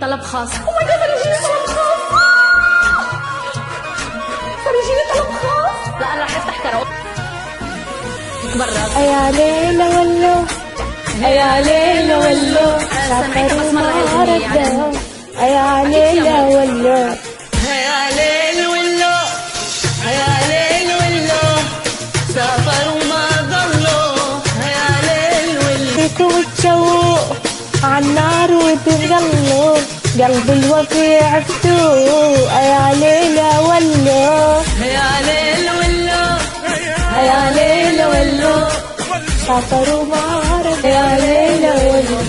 طلب خاص. او ماي جاد، فرجيني طلب خاص. فرجيني طلب خاص. لا انا رح افتح كراوكي برا. يا ليلى ولو، يا ليلى ولو، سمعتها بس مرة هالأغنية يعني. يا ليلى ولو، يا ليل ولو، يا ليل ولو، سافر وما ضلوا. يا ليل ولو، فيكم تشوق عالنار وتغلوا، قلب الوفي عفتوه. يا ليلى ولو، يا ليل ولو، يا ليلى ولو، سافر وما عرف. يا ليلى ولو،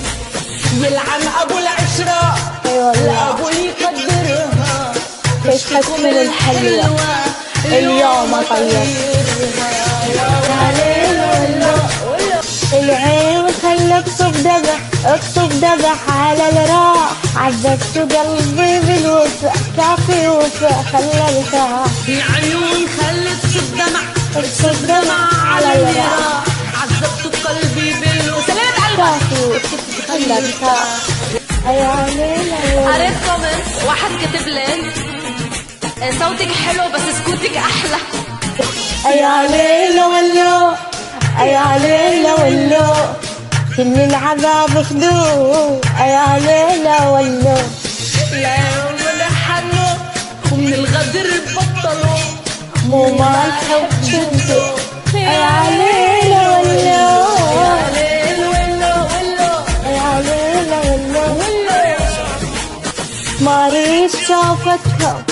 يلعن ابو العشرة الابو يقدرها، تشحت من الحلوة اليوم طيب. يا ليلى ولو، العين خلى اقصف دبح على الراح، عذبت قلبي بالوفاء، كافي وفاء خلى ارتاح. العيون خلت الدمع، اقصف دمع على الراح، عذبت قلبي سلامت على كافي وفاء خلى ارتاح. يا ليلى ولو، قريت كومنت واحد كتب لي صوتك حلو بس سكوتك احلى. يا ليلى ولو، يا ليلى ولو، كل العذاب خذوه. يا ليلى ولو، لا من حنوا ومن الغدر بطلوا، مو ما الحب شدوا. يا ليلى ولو، يا ليل ولو ولو، يا ليلى ولو، ولو. ما ريت شوفتها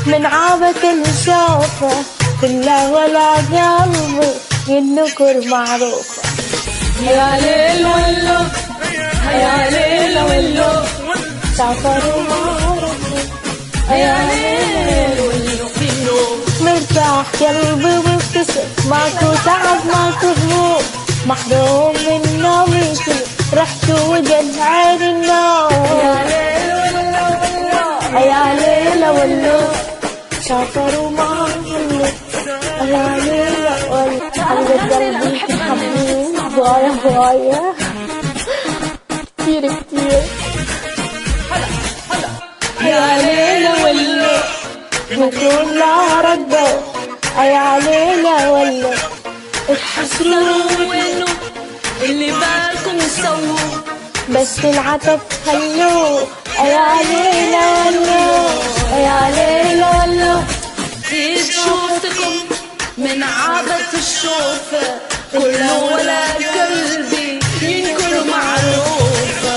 من عابة الشوفة، كلها ولا قلبي النكر معروفة. يا ليل ولو، يا ليل ولو، سافر وما عرفوا. يا ليل ولو، فينو مرتاح قلبي مبتسم، ماكو تعب ماكو هموم، محروم من نومي كل رحت وجد عين النوم. يا ليل ولو ولو، يا ليلى ولو، سافر وما عرفوا. يا ليلى ولو، قلب قلبي تحبني هواية هواية كتير كتير. يا ليل ولو، نقول لا ردوا. يا ليلى ولو، حسروا وينو اللي بالكم سووا، بس العتب خلوه. يا ليلى ولو، يا ليلى ولو، إذ شوفتكم من عادة الشوف كله ولا قلبي ينكر معروفة.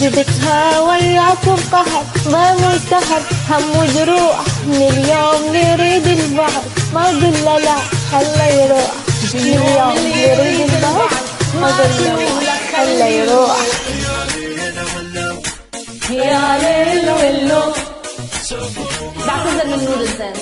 جبتها وياكم قهر ضيم وسهر هم وجروح، من اليوم نريد البعض ما قل لا خله يروح. من اليوم نريد البعض ما قل لا خله يروح. يا ليل ولو، بعتذر من نور الزين.